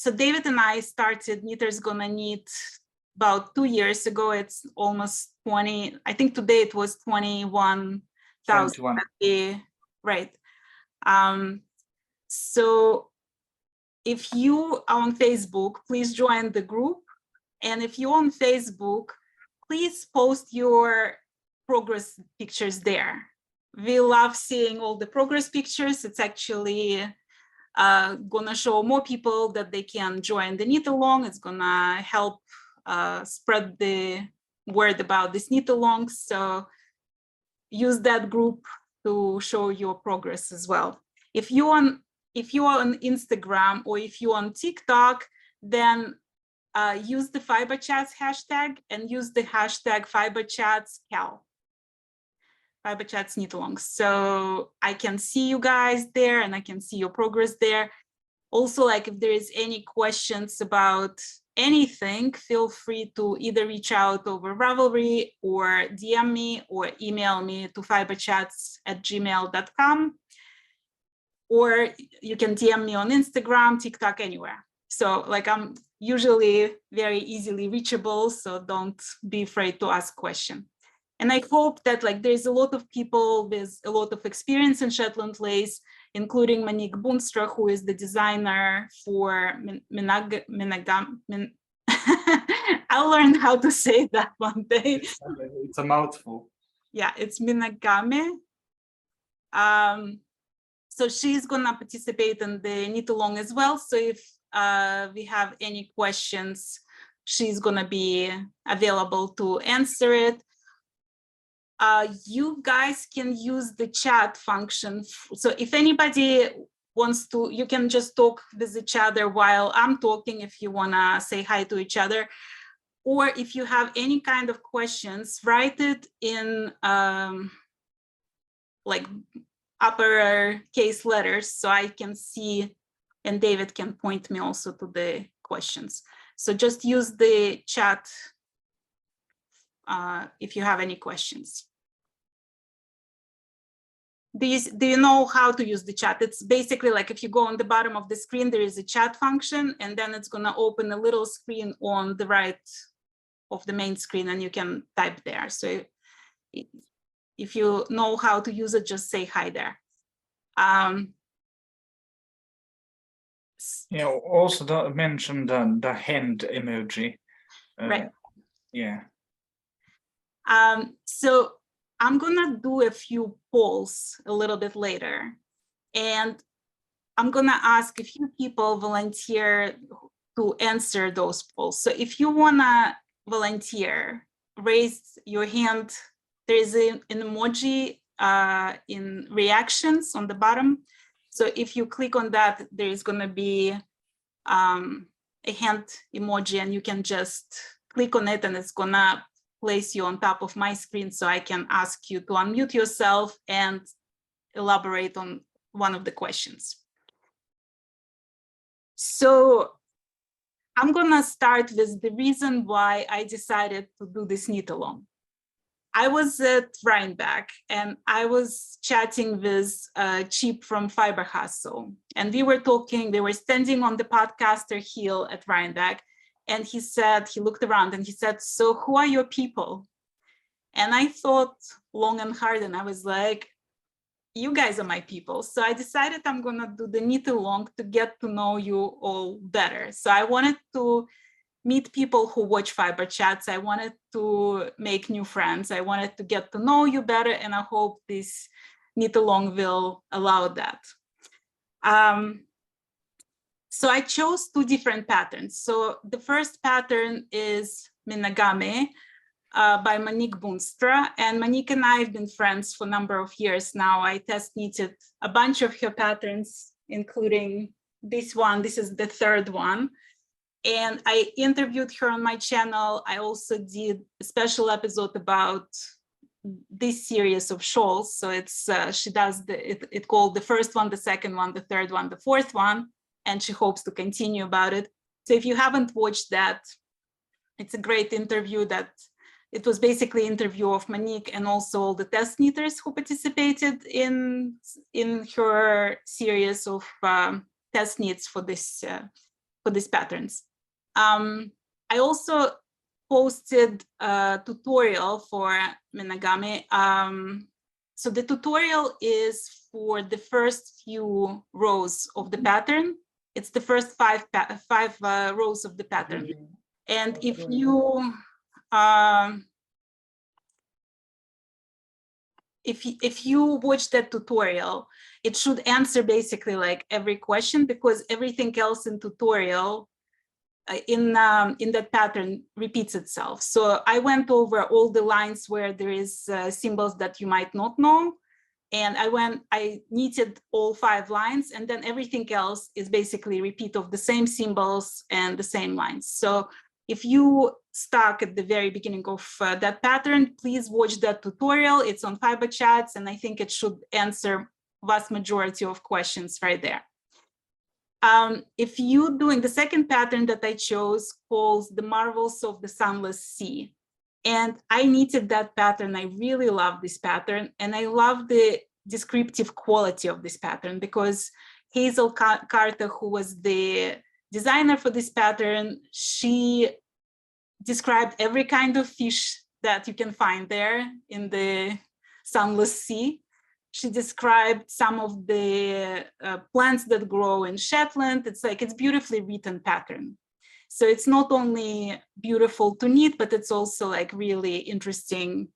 So David and I started Knitters Gonna Knit about 2 years ago. It's almost 20, I think today it was 21,000. Right. So if you are on Facebook, please join the group. And if you're on Facebook, please post your progress pictures there. We love seeing all the progress pictures. It's actually gonna show more people that they can join the Knit-A-Long. It's gonna help spread the word about this Knit-A-Long. So use that group to show your progress as well. If you are on Instagram or if you're on TikTok, then use the Fiberchats hashtag and use the hashtag Fiberchats KAL. Fiberchats Knit-A-Long. So I can see you guys there and I can see your progress there. Also, like if there is any questions about anything, feel free to either reach out over Ravelry or DM me or email me to fiberchats@gmail.com. Or you can DM me on Instagram, TikTok, anywhere. So like I'm usually very easily reachable, so don't be afraid to ask questions. And I hope that like there's a lot of people with a lot of experience in Shetland lace, including Monique Boonstra, who is the designer for Minogame. I'll learn how to say that one day. It's a mouthful. Yeah, it's Minogame. So she's gonna participate in the Knit-A-Long as well. So if we have any questions, she's gonna be available to answer it. You guys can use the chat function. So if anybody wants to, you can just talk with each other while I'm talking if you wanna say hi to each other. Or if you have any kind of questions, write it in like uppercase letters so I can see, and David can point me also to the questions. So just use the chat if you have any questions. Do you know how to use the chat? It's basically like if you go on the bottom of the screen, there is a chat function, and then it's gonna open a little screen on the right of the main screen, and you can type there. So if you know how to use it, just say hi there. Yeah, also mention the hand emoji. Right. Yeah. So I'm gonna do a few polls a little bit later, and I'm gonna ask a few people volunteer to answer those polls. So if you wanna volunteer, raise your hand. There is an emoji in reactions on the bottom. So if you click on that, there is gonna be a hand emoji, and you can just click on it and it's gonna place you on top of my screen so I can ask you to unmute yourself and elaborate on one of the questions. So I'm gonna start with the reason why I decided to do this Knit-A-Long. I was at Rhinebeck and I was chatting with Chip from Fiber Hustle, and we were talking, they were standing on the podcaster hill at Rhinebeck, and he said, he looked around and he said, so who are your people? And I thought long and hard, and I was like, you guys are my people. So I decided I'm gonna do the Knit-A-Long to get to know you all better. So I wanted to meet people who watch Fiberchats. I wanted to make new friends. I wanted to get to know you better, and I hope this Knit-A-Long will allow that. So I chose two different patterns. So the first pattern is Minogame by Monique Boonstra, and Monique and I have been friends for a number of years now. I test knitted a bunch of her patterns, including this one. This is the third one. And I interviewed her on my channel. I also did a special episode about this series of shawls. So it's she does it called the first one, the second one, the third one, the fourth one, and she hopes to continue about it. So if you haven't watched that, it's a great interview. That it was basically an interview of Monique and also all the test knitters who participated in her series of test knits for this for these patterns. I also posted a tutorial for Minogame. So the tutorial is for the first few rows of the pattern. It's the first five rows of the pattern. And if you if you watch that tutorial, it should answer basically like every question, because everything else in tutorial in that pattern repeats itself. So I went over all the lines where there is symbols that you might not know. And I knitted all 5 lines, and then everything else is basically repeat of the same symbols and the same lines. So if you stuck at the very beginning of that pattern, please watch that tutorial. It's on Fiberchats, and I think it should answer vast majority of questions right there. If you doing the second pattern that I chose, calls the Marvels of the Sunless Sea. And I knitted that pattern. I really love this pattern, and I love the descriptive quality of this pattern, because Hazel Carter, who was the designer for this pattern, she described every kind of fish that you can find there in the Sunless Sea. She described some of the plants that grow in Shetland. It's beautifully written pattern. So it's not only beautiful to knit, but it's also like really interesting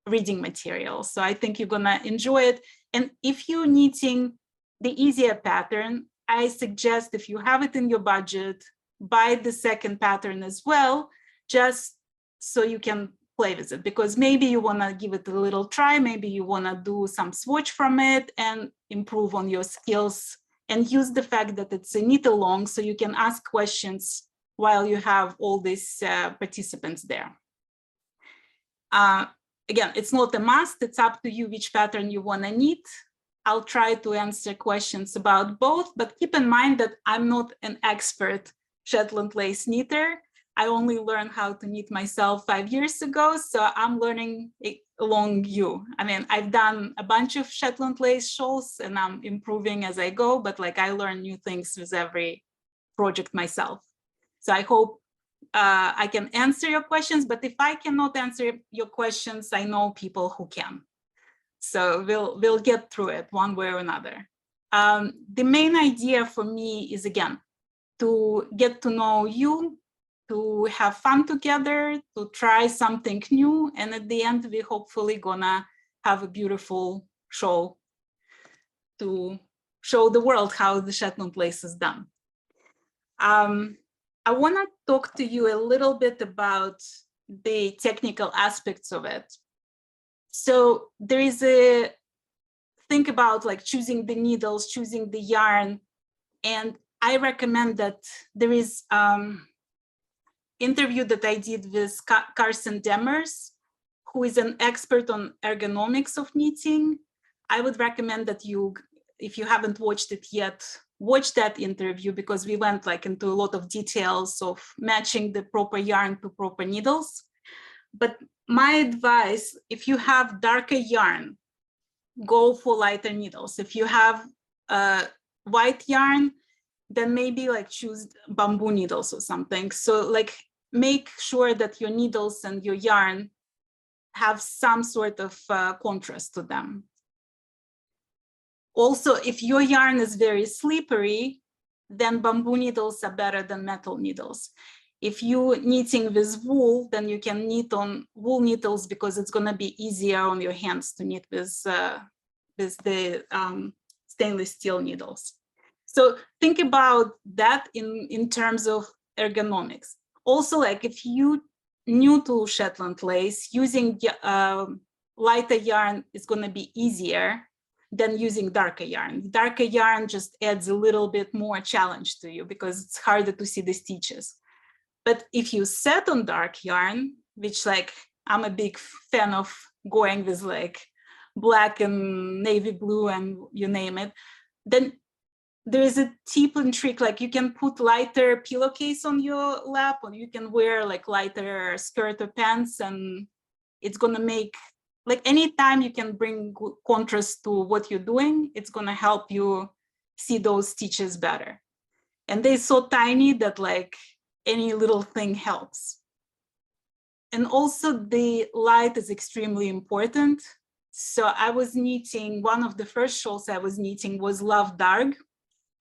reading material. So I think you're gonna enjoy it. And if you're knitting the easier pattern, I suggest, if you have it in your budget, buy the second pattern as well, just so you can play with it, because maybe you wanna give it a little try, maybe you wanna do some swatch from it and improve on your skills, and use the fact that it's a knit-along, so you can ask questions while you have all these participants there. Again, it's not a must, it's up to you which pattern you want to knit. I'll try to answer questions about both, but keep in mind that I'm not an expert Shetland lace knitter. I only learned how to knit myself 5 years ago, so I'm learning along you. I mean, I've done a bunch of Shetland lace shawls and I'm improving as I go, but like I learn new things with every project myself. So I hope I can answer your questions, but if I cannot answer your questions, I know people who can. So we'll get through it one way or another. The main idea for me is, again, to get to know you, to have fun together, to try something new, and at the end, we're hopefully gonna have a beautiful show to show the world how the Shetland lace is done. I want to talk to you a little bit about the technical aspects of it. So there is a think about like choosing the needles, choosing the yarn, and I recommend that there is interview that I did with Carson Demers, who is an expert on ergonomics of knitting. I would recommend that you, if you haven't watched it yet, watch that interview, because we went like into a lot of details of matching the proper yarn to proper needles. But my advice, if you have darker yarn, go for lighter needles. If you have white yarn, then maybe like choose bamboo needles or something. So like make sure that your needles and your yarn have some sort of contrast to them. Also, if your yarn is very slippery, then bamboo needles are better than metal needles. If you're knitting with wool, then you can knit on wool needles, because it's going to be easier on your hands to knit with the stainless steel needles. So think about that in terms of ergonomics. Also, like if you new to Shetland lace, using lighter yarn is going to be easier than using darker yarn. Darker yarn just adds a little bit more challenge to you, because it's harder to see the stitches. But if you set on dark yarn, which like I'm a big fan of going with like black and navy blue and you name it, then there is a tip and trick, like you can put lighter pillowcase on your lap, or you can wear like lighter skirt or pants, and it's gonna make, like anytime you can bring contrast to what you're doing, it's gonna help you see those stitches better. And they're so tiny that like any little thing helps. And also the light is extremely important. So I was knitting, one of the first shawls I was knitting was Love Dark,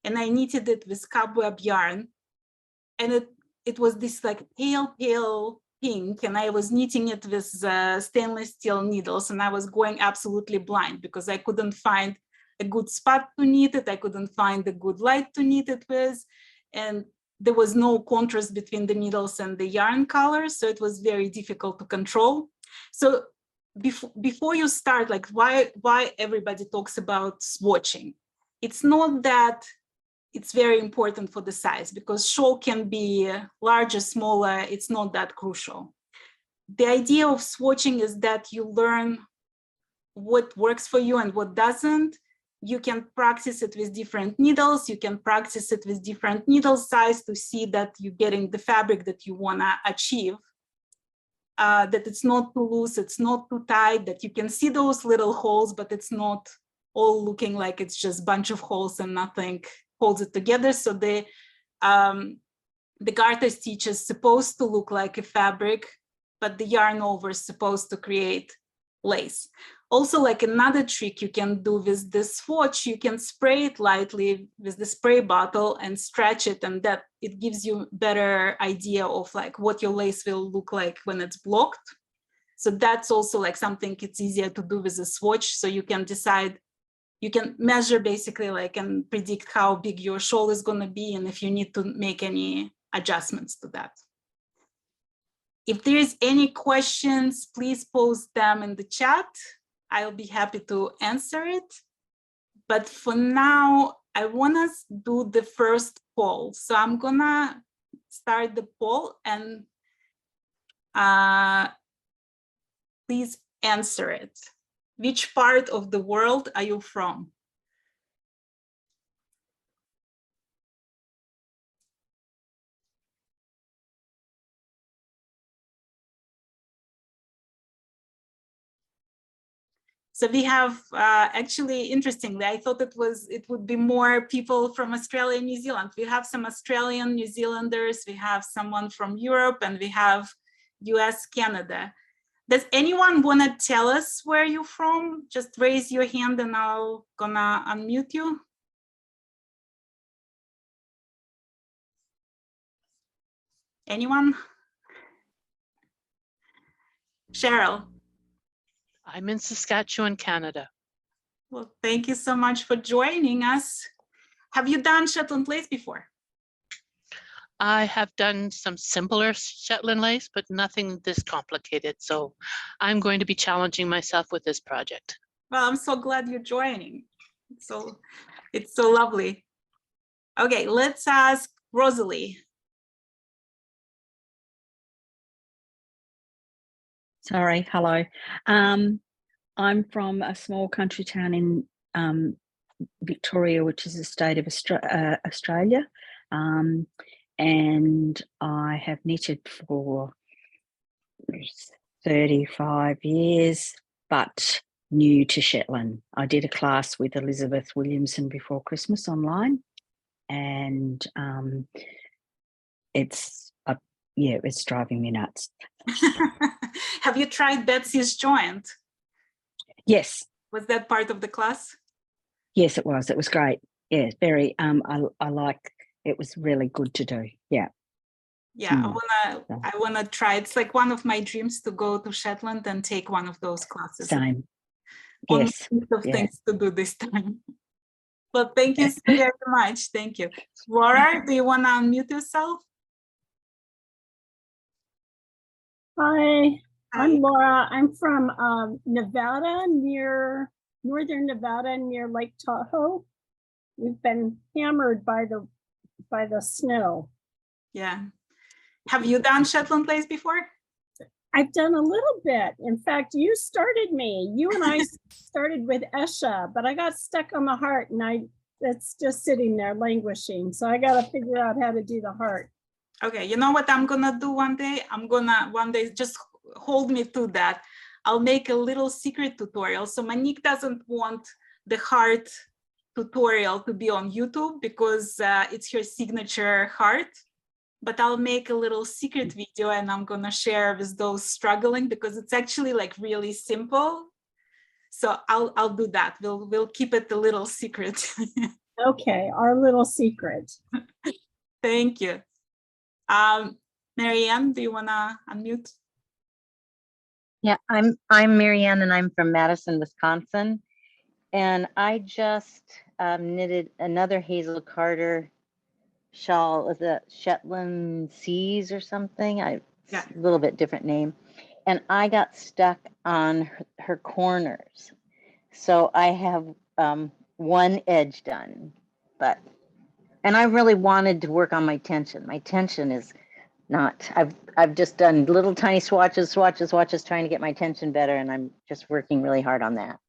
and I knitted it with cobweb yarn. And it was this like pale pink, and I was knitting it with stainless steel needles, and I was going absolutely blind because I couldn't find a good spot to knit it. I couldn't find a good light to knit it with. And there was no contrast between the needles and the yarn colors, so it was very difficult to control. So before you start, like why everybody talks about swatching? It's not that it's very important for the size, because shawl can be larger, smaller, it's not that crucial. The idea of swatching is that you learn what works for you and what doesn't. You can practice it with different needles. You can practice it with different needle size to see that you're getting the fabric that you want to achieve, that it's not too loose, it's not too tight, that you can see those little holes, but it's not all looking like it's just a bunch of holes and nothing holds it together. So the garter stitch is supposed to look like a fabric, but the yarn over is supposed to create lace. Also, like another trick you can do with the swatch, you can spray it lightly with the spray bottle and stretch it, and that it gives you better idea of like what your lace will look like when it's blocked. So that's also like something it's easier to do with a swatch. So you can decide, you can measure basically like and predict how big your shawl is going to be, and if you need to make any adjustments to that. If there is any questions, please post them in the chat. I'll be happy to answer it. But for now, I want to do the first poll. So I'm gonna start the poll, and please answer it. Which part of the world are you from? So we have actually, interestingly, I thought it would be more people from Australia and New Zealand. We have some Australian, New Zealanders, we have someone from Europe, and we have US, Canada. Does anyone want to tell us where you're from? Just raise your hand and I'll gonna unmute you. Anyone? Cheryl. I'm in Saskatchewan, Canada. Well, thank you so much for joining us. Have you done Shetland Lace before? I have done some simpler Shetland lace, but nothing this complicated. So I'm going to be challenging myself with this project. Well, I'm so glad you're joining. It's so lovely. Okay, let's ask Rosalie. Sorry, hello. I'm from a small country town in Victoria, which is a state of Australia. And I have knitted for 35 years, but new to Shetland. I did a class with Elizabeth Williamson before Christmas online, and it's driving me nuts. Have you tried Betsy's joint? Yes. Was that part of the class? Yes, it was. It was great. Yeah, very. I like. It was really good to do. Yeah. Yeah, I wanna try. It's like one of my dreams to go to Shetland and take one of those classes. Same. On Yes. the list of things to do this time. But thank you so very much. Thank you. Laura, do you want to unmute yourself? Hi, I'm Laura. I'm from Nevada, northern Nevada, near Lake Tahoe. We've been hammered by the snow. Yeah. Have you done Shetland Lace before? I've done a little bit. In fact, you started me. You and I started with Esha, but I got stuck on the heart, and it's just sitting there languishing. So I got to figure out how to do the heart. Okay, you know what I'm gonna do one day? One day, just hold me to that. I'll make a little secret tutorial. So Monique doesn't want the heart tutorial to be on YouTube because it's her signature heart. But I'll make a little secret video and I'm gonna share with those struggling because it's actually like really simple. So I'll do that. We'll keep it a little secret. Okay, our little secret. Thank you. Marianne, do you wanna unmute? Yeah, I'm Marianne and I'm from Madison, Wisconsin. And I just knitted another Hazel Carter shawl with the Shetland Seas or something. Yeah. A little bit different name. And I got stuck on her corners. So I have one edge done, and I really wanted to work on my tension. My tension is not, I've just done little tiny swatches, trying to get my tension better. And I'm just working really hard on that.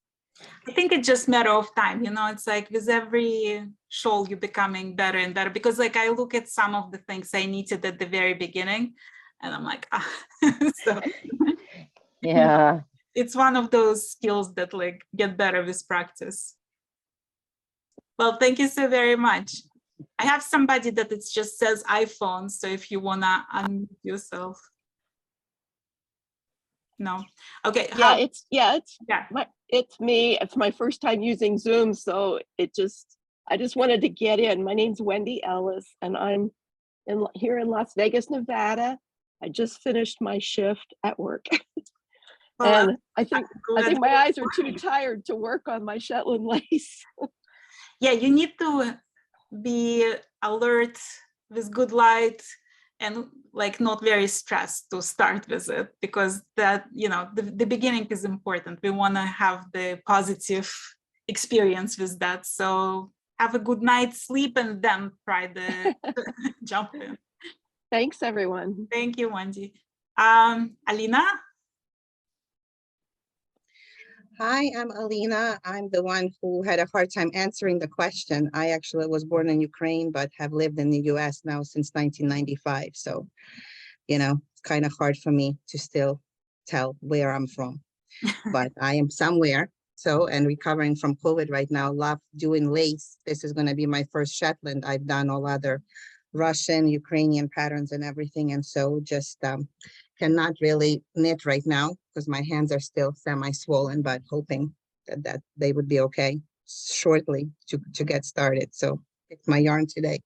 I think it's just a matter of time, you know, it's like with every shawl you're becoming better and better because like I look at some of the things I knitted at the very beginning and I'm like, ah. So yeah. It's one of those skills that like get better with practice. Well, thank you so very much. I have somebody that it just says iPhone. So if you wanna unmute yourself. No. Okay. It's me. It's my first time using Zoom, so I just wanted to get in. My name's Wendy Ellis, and I'm here in Las Vegas, Nevada. I just finished my shift at work, and I think my eyes are too tired to work on my Shetland lace. Yeah, you need to be alert with good light and like not very stressed to start with it because that, you know, the beginning is important. We want to have the positive experience with that. So have a good night's sleep and then try the jump in. Thanks, everyone. Thank you, Wendy. Alina? Hi, I'm Alina. I'm the one who had a hard time answering the question. I actually was born in Ukraine, but have lived in the US now since 1995. So, you know, it's kind of hard for me to still tell where I'm from, but I am somewhere. So, and recovering from COVID right now, love doing lace. This is going to be my first Shetland. I've done all other Russian, Ukrainian patterns and everything. And so just cannot really knit right now because my hands are still semi-swollen, but hoping that they would be okay shortly to get started. So it's my yarn today.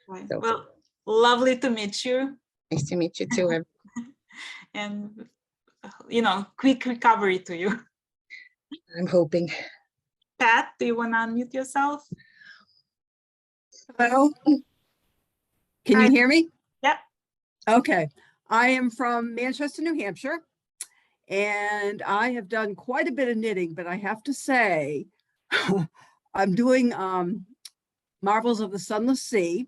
Right. So, well, lovely to meet you. Nice to meet you too. And, you know, quick recovery to you. I'm hoping. Pat, do you want to unmute yourself? Hello? Can Hi. you hear me? Yep. Okay. I am from Manchester, New Hampshire, and I have done quite a bit of knitting, but I have to say, I'm doing Marvels of the Sunless Sea,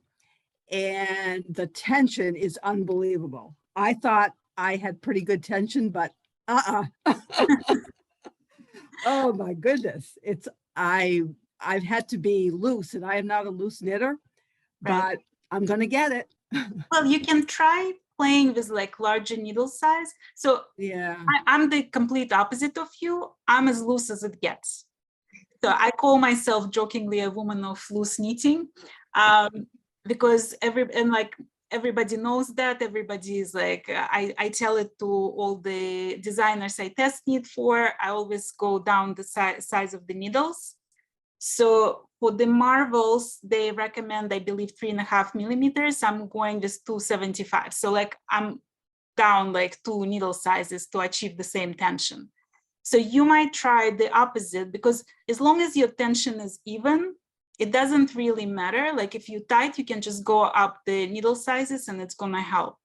and the tension is unbelievable. I thought I had pretty good tension, but oh my goodness. I've had to be loose, and I am not a loose knitter, but I'm gonna get it. Well, you can try playing with like larger needle size. So yeah, I'm the complete opposite of you. I'm as loose as it gets. So I call myself jokingly a woman of loose knitting, because everybody knows that. Everybody is like, I tell it to all the designers I test knit for. I always go down the size of the needles. So for the Marvels, they recommend, I believe, 3.5 millimeters. I'm going with 275. So like I'm down like 2 needle sizes to achieve the same tension. So you might try the opposite, because as long as your tension is even, it doesn't really matter. Like if you tight, you can just go up the needle sizes and it's gonna help.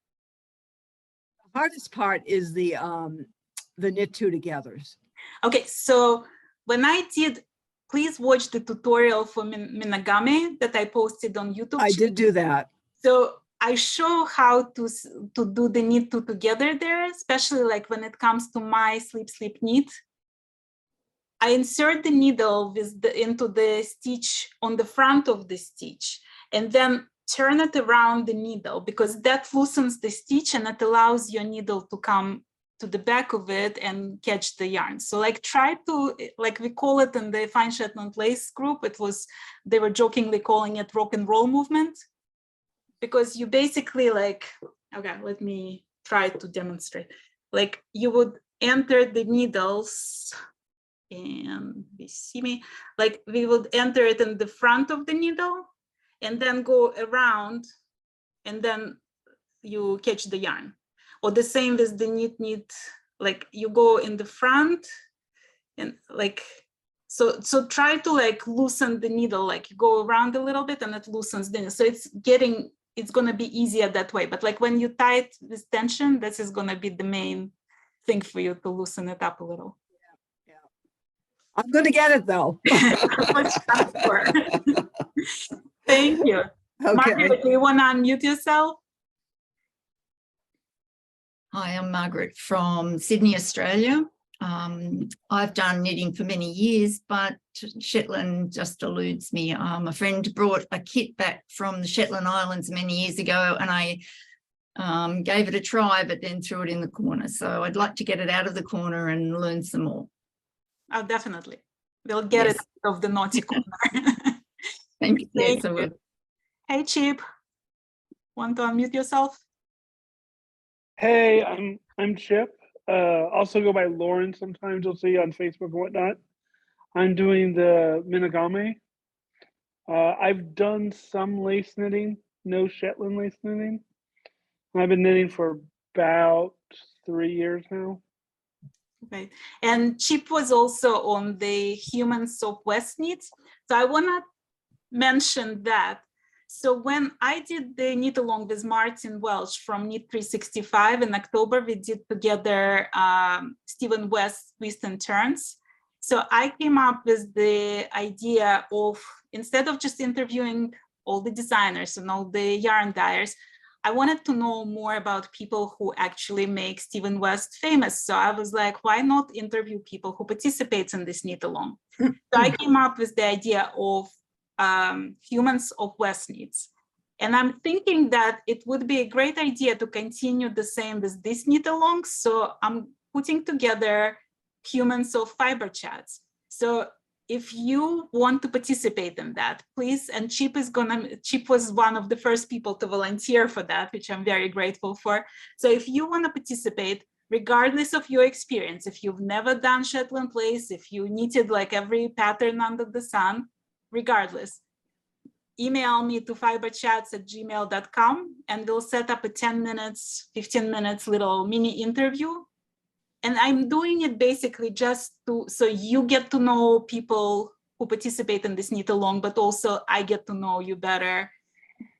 the hardest part is the knit two togethers. Okay, so when I did, please watch the tutorial for Minogame that I posted on YouTube. I did do that. So I show how to do the knit two together there, especially like when it comes to my slip knit. I insert the needle into the stitch on the front of the stitch and then turn it around the needle, because that loosens the stitch and it allows your needle to come to the back of it and catch the yarn. So like try to, like we call it in the Fine Shetland Lace group, they were jokingly calling it rock and roll movement, because you basically like, okay, let me try to demonstrate. Like you would enter the needles, and we see me, like we would enter it in the front of the needle and then go around, and then you catch the yarn. Or the same with the knit, like you go in the front and like, so try to like loosen the needle, like you go around a little bit and it loosens the needle. So it's gonna be easier that way. But like when you tie it with tension, this is gonna be the main thing for you to loosen it up a little. Yeah. I'm gonna get it though. Thank you. Okay. Margaret, do you wanna unmute yourself? Hi, I'm Margaret from Sydney, Australia. I've done knitting for many years, but Shetland just eludes me. A friend brought a kit back from the Shetland Islands many years ago, and I gave it a try, but then threw it in the corner. So I'd like to get it out of the corner and learn some more. Oh, definitely. We'll get it out of the naughty corner. Thank you. Thank Yes, I will. you. Hey, Chip, want to unmute yourself? Hey, I'm Chip. Also go by Lauren. Sometimes you'll see on Facebook and whatnot. I'm doing the Minogame. I've done some lace knitting, no Shetland lace knitting. I've been knitting for about 3 years now. Okay, and Chip was also on the Humans of West Knits. So I want to mention that. So when I did the knit along with Martin Welch from Knit 365 in October, we did together Stephen West's Twists and Turns. So I came up with the idea of, instead of just interviewing all the designers and all the yarn dyers, I wanted to know more about people who actually make Stephen West famous. So I was like, why not interview people who participate in this knit along? So I came up with the idea of Humans of West Knits. And I'm thinking that it would be a great idea to continue the same with this knit along. So I'm putting together Humans of Fiberchats. So if you want to participate in that, please, and Chip was one of the first people to volunteer for that, which I'm very grateful for. So if you want to participate, regardless of your experience, if you've never done Shetland lace, if you knitted like every pattern under the sun, regardless, email me to fiberchats@gmail.com and we'll set up a 10 minutes, 15 minutes little mini interview. And I'm doing it basically just so you get to know people who participate in this knit along, but also I get to know you better,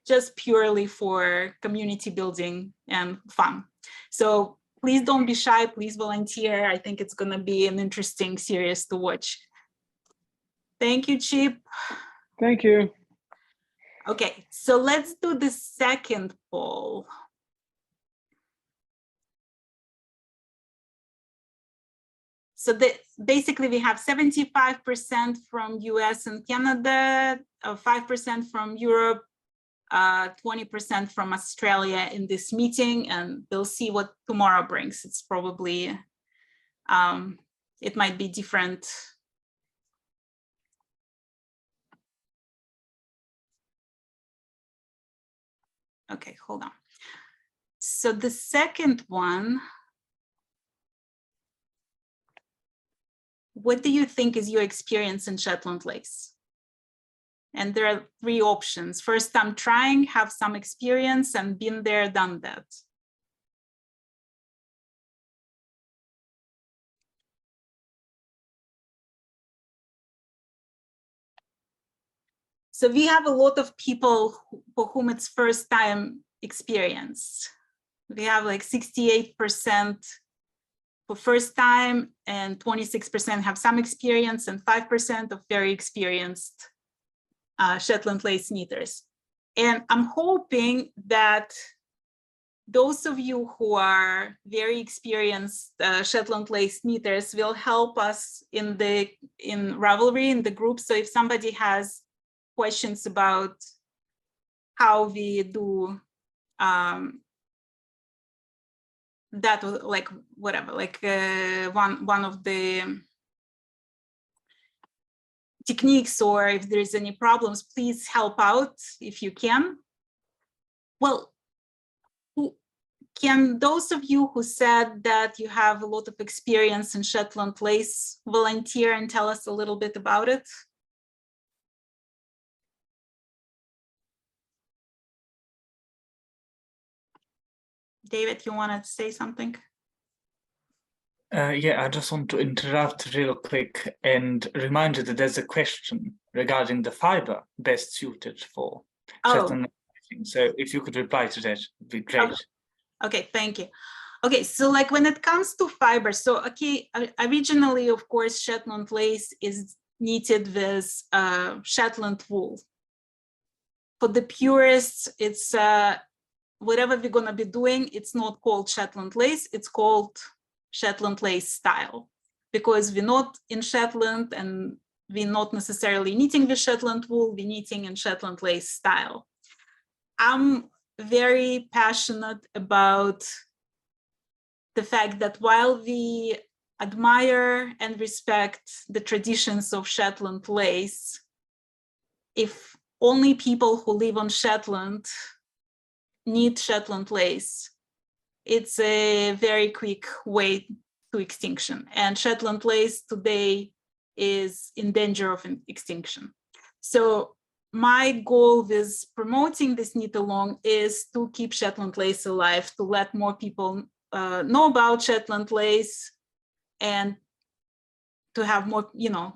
just purely for community building and fun. So please don't be shy, please volunteer. I think it's gonna be an interesting series to watch. Thank you, Chip. Thank you. Okay, so let's do the second poll. So basically we have 75% from US and Canada, 5% from Europe, 20% from Australia in this meeting, and we'll see what tomorrow brings. It's probably, it might be different. Okay, hold on. So the second one, what do you think is your experience in Shetland lace? And there are 3 options. First time trying, have some experience, and been there, done that. So we have a lot of people for whom it's first time experience. We have like 68% for first time, and 26% have some experience, and 5% of very experienced Shetland lace knitters. And I'm hoping that those of you who are very experienced Shetland lace knitters will help us in Ravelry, in the group. So if somebody has questions about how we do that was like whatever, like one of the techniques, or if there's any problems, please help out if you can. Well, can those of you who said that you have a lot of experience in Shetland lace volunteer and tell us a little bit about it? David, you wanted to say something? Yeah, I just want to interrupt real quick and remind you that there's a question regarding the fiber best suited for Shetland lacing. So if you could reply to that, would be great. Okay, thank you. Okay, so like when it comes to fiber, so okay, originally, of course, Shetland lace is knitted with Shetland wool. For the purists, it's whatever we're gonna be doing, it's not called Shetland lace, it's called Shetland lace style, because we're not in Shetland and we're not necessarily knitting with Shetland wool, we're knitting in Shetland lace style. I'm very passionate about the fact that while we admire and respect the traditions of Shetland lace, if only people who live on Shetland knit Shetland lace, it's a very quick way to extinction. And Shetland lace today is in danger of extinction. So my goal with promoting this knit-along is to keep Shetland lace alive, to let more people know about Shetland lace, and to have more, you know,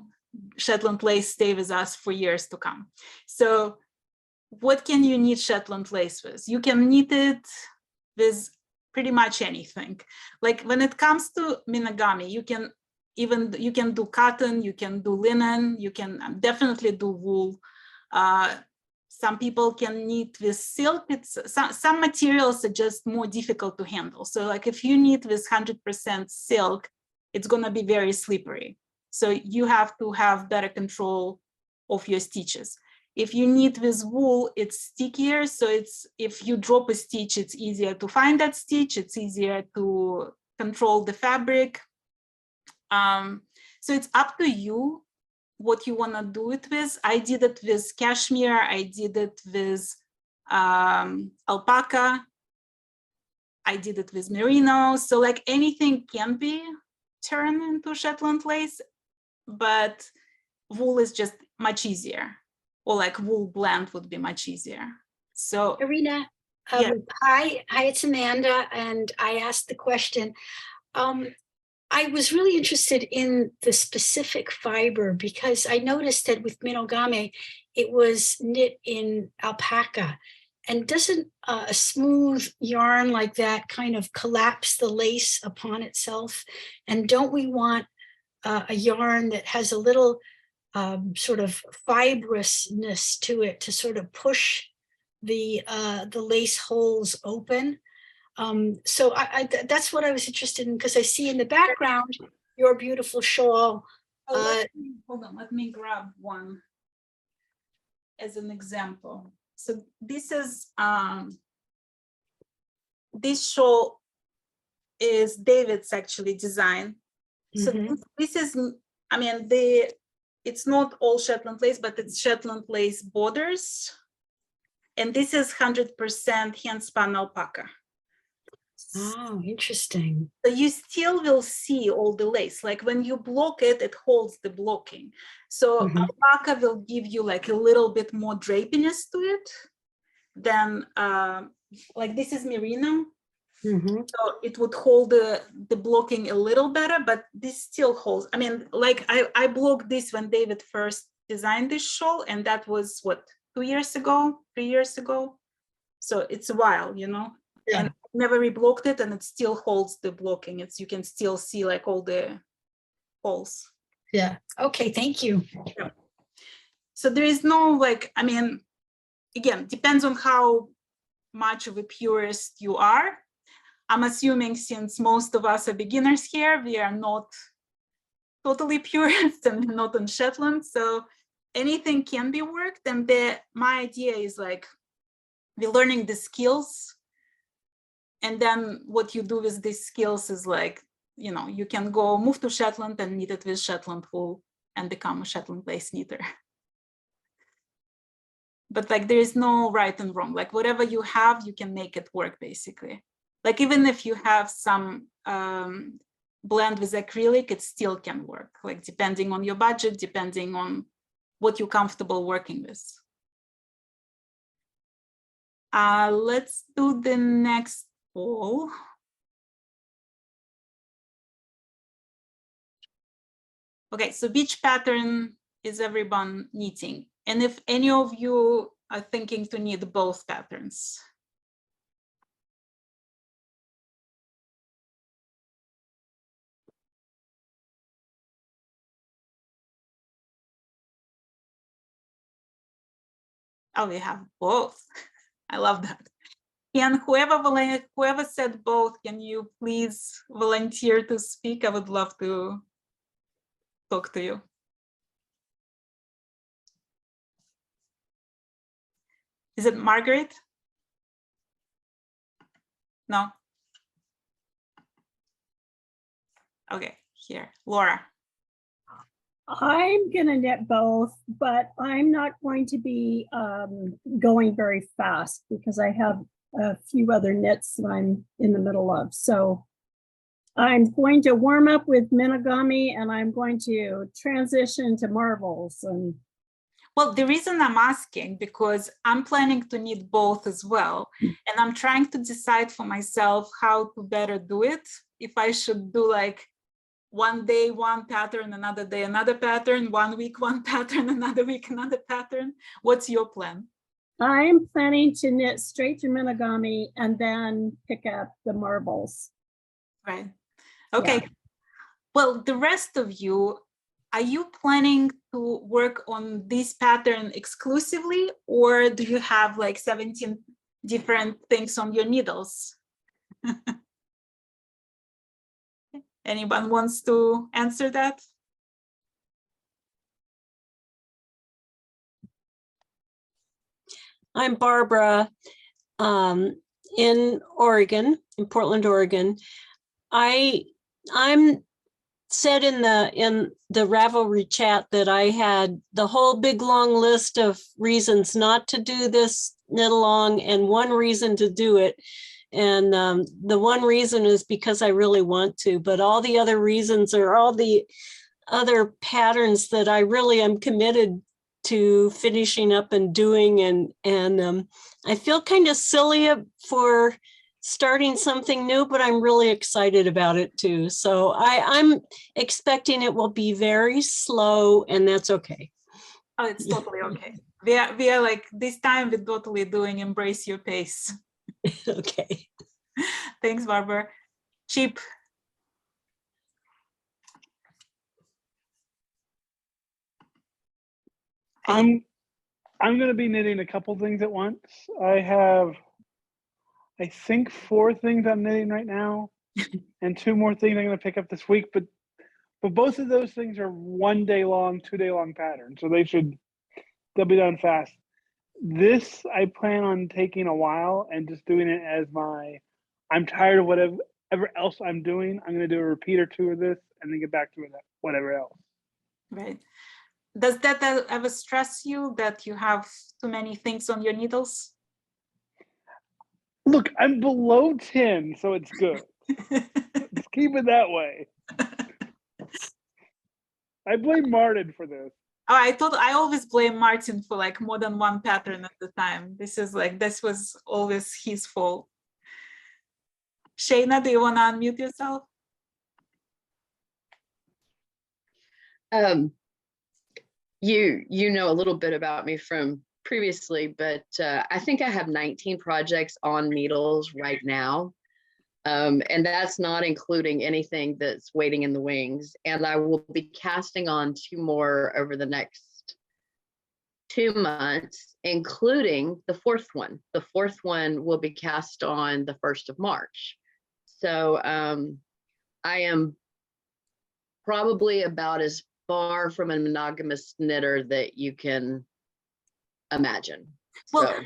Shetland lace stay with us for years to come. So what can you knit Shetland lace with? You can knit it with pretty much anything. Like when it comes to Minogame, you can do cotton, you can do linen, you can definitely do wool. Some people can knit with silk. It's some materials are just more difficult to handle. So like if you knit with 100% silk, it's gonna be very slippery. So you have to have better control of your stitches. If you knit with wool, it's stickier. So it's, if you drop a stitch, it's easier to find that stitch. It's easier to control the fabric. So it's up to you what you want to do it with. I did it with cashmere. I did it with alpaca. I did it with merino. So like anything can be turned into Shetland lace, but wool is just much easier. Or like wool blend would be much easier. So Irina, yeah. hi, it's Amanda, and I asked the question. I was really interested in the specific fiber because I noticed that with Minogame, it was knit in alpaca. And doesn't a smooth yarn like that kind of collapse the lace upon itself? And don't we want a yarn that has a little sort of fibrousness to it to sort of push the lace holes open? So that's what I was interested in, because I see in the background your beautiful shawl. Hold on, let me grab one as an example. So this is this shawl is David's actually design. So this is, I mean, it's not all Shetland lace, but it's Shetland lace borders. And this is 100% hand spun alpaca. Oh, interesting. So you still will see all the lace. Like when you block it, it holds the blocking. So alpaca will give you like a little bit more drapiness to it than like this is merino. So it would hold the blocking a little better, but this still holds. I mean, like I blocked this when David first designed this shawl, and that was what, 2 years ago, 3 years ago. So it's a while, you know. Yeah. And I never reblocked it, and it still holds the blocking. It's, you can still see like all the holes. Yeah. Okay. Thank you. Yeah. So there is no like, I mean, again, depends on how much of a purist you are. I'm assuming since most of us are beginners here, we are not totally purist and we're not in Shetland. So anything can be worked. And my idea is like, we're learning the skills. And then what you do with these skills is like, you know, you can go move to Shetland and knit it with Shetland wool and become a Shetland lace knitter. But like, there is no right and wrong. Like whatever you have, you can make it work basically. Like even if you have some blend with acrylic, it still can work. Like depending on your budget, depending on what you're comfortable working with. Let's do the next poll. Okay, so which pattern is everyone knitting? And if any of you are thinking to knit both patterns. Oh, we have both. I love that. And whoever said both, can you please volunteer to speak? I would love to talk to you. Is it Margaret? No. Okay, here, Laura. I'm gonna knit both, but I'm not going to be going very fast because I have a few other knits that I'm in the middle of. So I'm going to warm up with Minogame and I'm going to transition to marvels. And well, the reason I'm asking, because I'm planning to knit both as well. And I'm trying to decide for myself how to better do it. If I should do like one day, one pattern, another day, another pattern, 1 week, one pattern, another week, another pattern. What's your plan? I'm planning to knit straight to Minogame and then pick up the marbles. Right. Okay. Yeah. Well, the rest of you, are you planning to work on this pattern exclusively, or do you have like 17 different things on your needles? Anyone wants to answer that? I'm Barbara in Oregon, in Portland, Oregon. I'm said in the Ravelry chat that I had the whole big long list of reasons not to do this knit along and one reason to do it. And the one reason is because I really want to, but all the other reasons are all the other patterns that I really am committed to finishing up and doing. And I feel kind of silly for starting something new, but I'm really excited about it too. So I'm expecting it will be very slow, and that's okay. Oh, it's totally okay. We are like, this time we're totally doing embrace your pace. Okay. Thanks, Barbara. Chip. I'm going to be knitting a couple things at once. I have, I think, 4 things I'm knitting right now, and 2 more things I'm going to pick up this week. But both of those things are 1 day long, 2 day long patterns, so they'll be done fast. This I plan on taking a while and just doing it as I'm tired of whatever else I'm doing. I'm going to do a repeat or 2 of this and then get back to it, whatever else. Right. Does that ever stress you that you have too many things on your needles? Look, I'm below 10, so it's good. Let's keep it that way. I blame Martin for this. Oh, I always blame Martin for like more than one pattern at the time. This was always his fault. Shayna, do you want to unmute yourself? You know a little bit about me from previously, but I think I have 19 projects on needles right now. And that's not including anything that's waiting in the wings. And I will be casting on 2 more over the next 2 months, including the 4th one. The 4th one will be cast on the 1st of March. So I am probably about as far from a monogamous knitter that you can imagine. Well, So-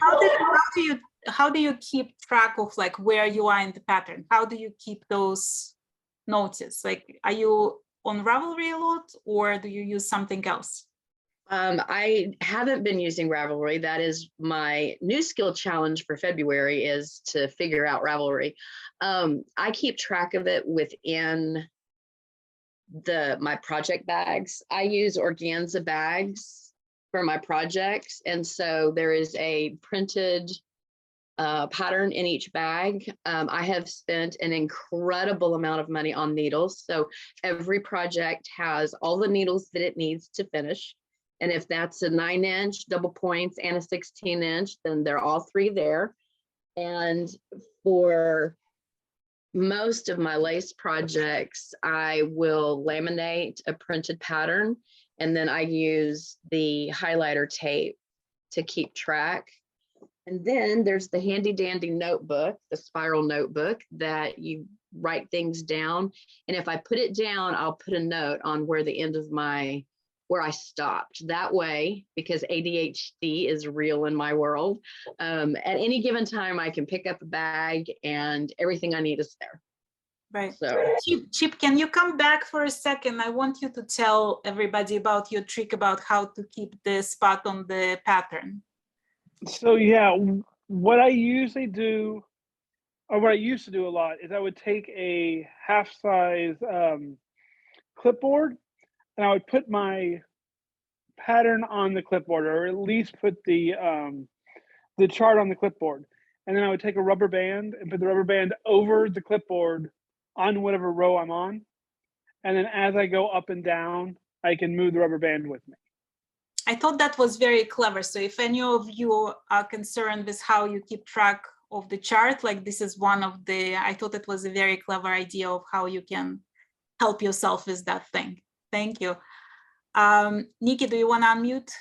how do you keep track of like where you are in the pattern? How do you keep those notes? Like, are you on Ravelry a lot, or do you use something else? I haven't been using Ravelry. That is my new skill challenge for February, is to figure out Ravelry. I keep track of it within my project bags. I use organza bags for my projects. And so there is a printed pattern in each bag. I have spent an incredible amount of money on needles. So every project has all the needles that it needs to finish. And if that's a 9-inch double points and a 16-inch, then they're all three there. And for most of my lace projects, I will laminate a printed pattern, and then I use the highlighter tape to keep track. And then there's the handy dandy notebook, the spiral notebook, that you write things down. And if I put it down, I'll put a note on where the end of where I stopped. That way, because ADHD is real in my world, at any given time, I can pick up a bag and everything I need is there. Right. So, Chip, can you come back for a second? I want you to tell everybody about your trick about how to keep the spot on the pattern. So yeah, what I usually do, or what I used to do a lot, is I would take a half-size clipboard, and I would put my pattern on the clipboard, or at least put the chart on the clipboard. And then I would take a rubber band and put the rubber band over the clipboard on whatever row I'm on. And then as I go up and down, I can move the rubber band with me. I thought that was very clever. So if any of you are concerned with how you keep track of the chart, like this is one of the, I thought it was a very clever idea of how you can help yourself with that thing. Thank you. Nikki, do you want to unmute?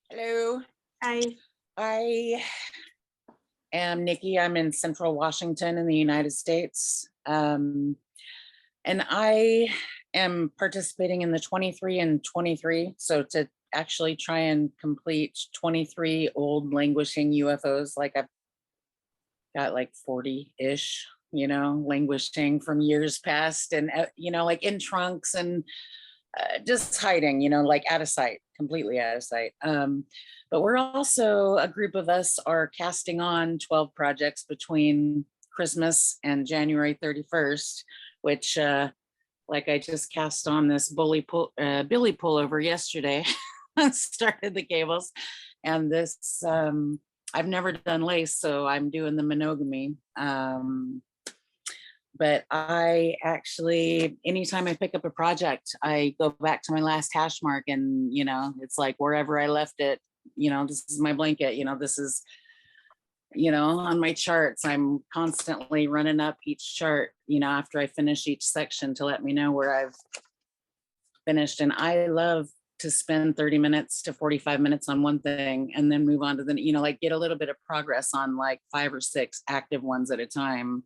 Hello. Hi. I am Nikki. I'm in Central Washington in the United States. And I am participating in the 23 and 23. So to actually try and complete 23 old languishing UFOs, like I've got like 40-ish, you know, languishing from years past, and, you know, like in trunks and just hiding, you know, like out of sight, completely out of sight. But we're also, a group of us are casting on 12 projects between Christmas and January 31st, which like I just cast on this Billy pullover yesterday, started the cables, and this, I've never done lace, so I'm doing the Minogame. But I actually, anytime I pick up a project, I go back to my last hash mark, and, you know, it's like wherever I left it, you know, this is my blanket, you know, this is, you know, on my charts, I'm constantly running up each chart, you know, after I finish each section to let me know where I've finished. And I love to spend 30 minutes to 45 minutes on one thing and then move on to the, you know, like get a little bit of progress on like 5 or 6 active ones at a time.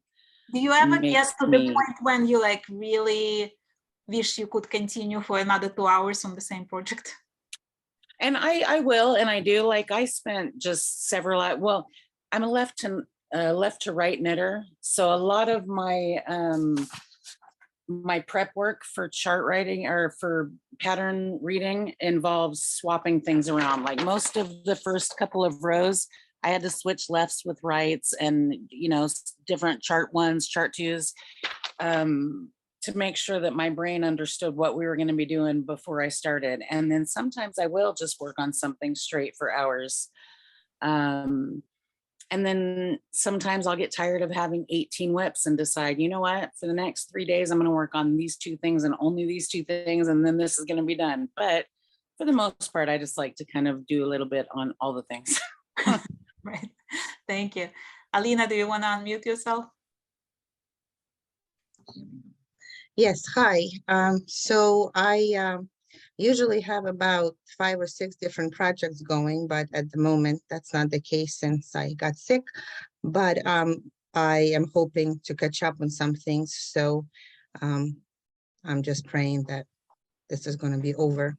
Do you ever get to the point when you like really wish you could continue for another 2 hours on the same project? And I will, and I do. Like I spent just several, well, I'm a left to right knitter. So a lot of my, my prep work for chart writing or for pattern reading involves swapping things around. Like most of the first couple of rows, I had to switch lefts with rights and, you know, different chart 1s, chart 2s, to make sure that my brain understood what we were going to be doing before I started. And then sometimes I will just work on something straight for hours. And then sometimes I'll get tired of having 18 whips and decide, you know what, for the next 3 days, I'm going to work on these 2 things and only these 2 things. And then this is going to be done. But for the most part, I just like to kind of do a little bit on all the things. Right. Thank you. Alina, do you want to unmute yourself? Yes, hi. So I usually have about 5 or 6 different projects going, but at the moment that's not the case since I got sick. But I am hoping to catch up on some things. So I'm just praying that this is going to be over.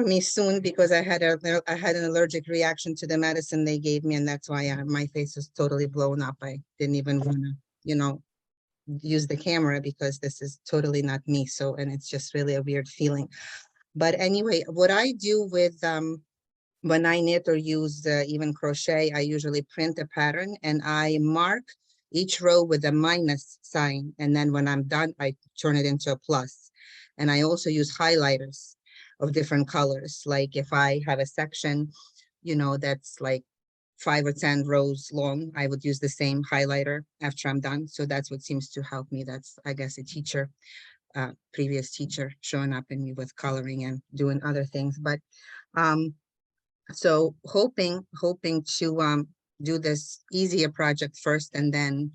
for me soon because I had an allergic reaction to the medicine they gave me, and that's why my face is totally blown up. I didn't even want to, you know, use the camera because this is totally not me. So, and it's just really a weird feeling. But anyway, what I do with when I knit or use even crochet, I usually print a pattern and I mark each row with a minus sign. And then when I'm done, I turn it into a plus. And I also use highlighters of different colors. Like if I have a section, you know, that's like 5 or 10 rows long, I would use the same highlighter after I'm done. So that's what seems to help me. That's, I guess, a teacher, previous teacher showing up in me with coloring and doing other things. But so hoping to do this easier project first, and then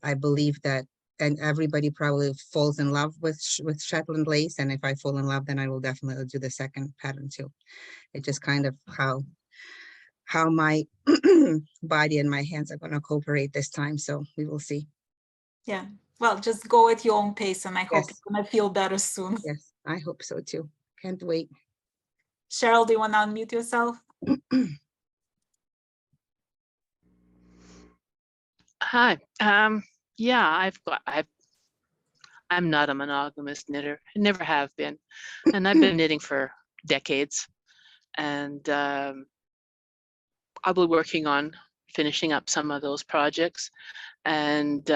I believe that, and everybody probably falls in love with Shetland lace. And if I fall in love, then I will definitely do the second pattern too. It's just kind of how my body and my hands are going to cooperate this time. So we will see. Yeah, well, just go at your own pace, and I hope Yes. you're going to feel better soon. Yes, I hope so too. Can't wait. Cheryl, do you want to unmute yourself? Hi. Yeah, I'm not a monogamous knitter. I never have been. And I've been knitting for decades. And I'll be working on finishing up some of those projects. And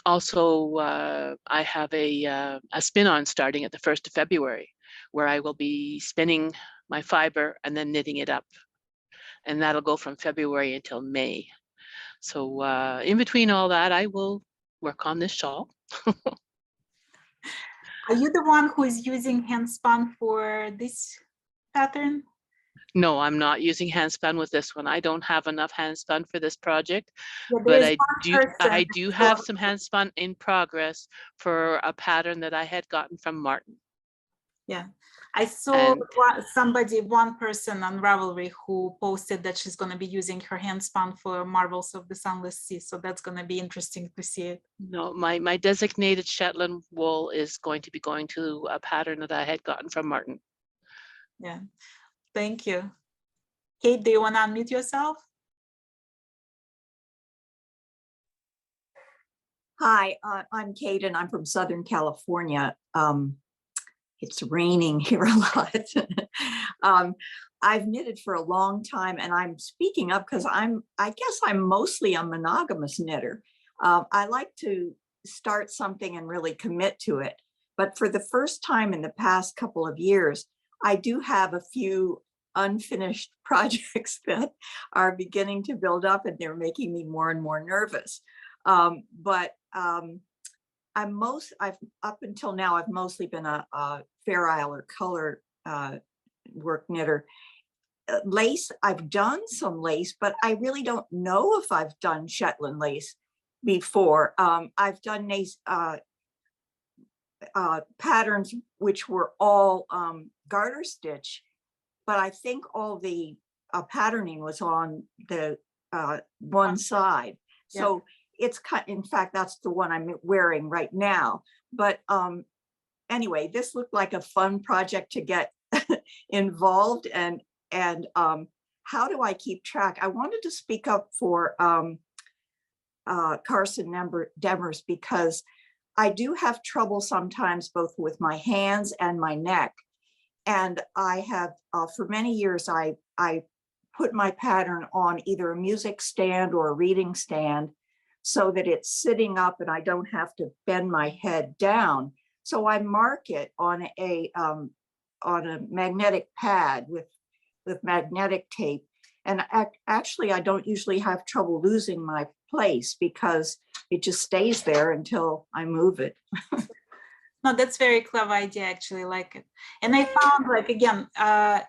also, I have a spin-on starting at the 1st of February, where I will be spinning my fiber and then knitting it up. And that'll go from February until May. So in between all that, I will work on this shawl. Are you the one who is using hand spun for this pattern? No, I'm not using hand spun with this one. I don't have enough hand spun for this project, Yeah, but there's I do have some hand spun in progress for a pattern that I had gotten from Martin. Yeah, I saw And one person on Ravelry who posted that she's going to be using her hand spun for Marvels of the Sunless Sea. So that's going to be interesting to see it. no, my designated Shetland wool is going to be going to a pattern that I had gotten from Martin. Yeah, thank you. Kate, do you want to unmute yourself? Hi, I'm Kate and I'm from Southern California. It's raining here a lot. I've knitted for a long time and I'm speaking up because I guess I'm mostly a monogamous knitter. I like to start something and really commit to it. But for the first time in the past couple of years, I do have a few unfinished projects that are beginning to build up and they're making me more and more nervous. I've up until now, I've mostly been a Fair Isle or color work knitter. Lace, I've done some lace, but I really don't know if I've done Shetland lace before. I've done lace patterns which were all garter stitch, but I think all the patterning was on the one side. So it's cut. In fact, that's the one I'm wearing right now. But anyway, this looked like a fun project to get involved. And how do I keep track? I wanted to speak up for Carson Demers because I do have trouble sometimes both with my hands and my neck. And I have, for many years, I put my pattern on either a music stand or a reading stand so that it's sitting up and I don't have to bend my head down. So I mark it on a magnetic pad with magnetic tape. And actually, I don't usually have trouble losing my place because it just stays there until I move it. No, that's very clever idea, actually, like it. And I found, like, again,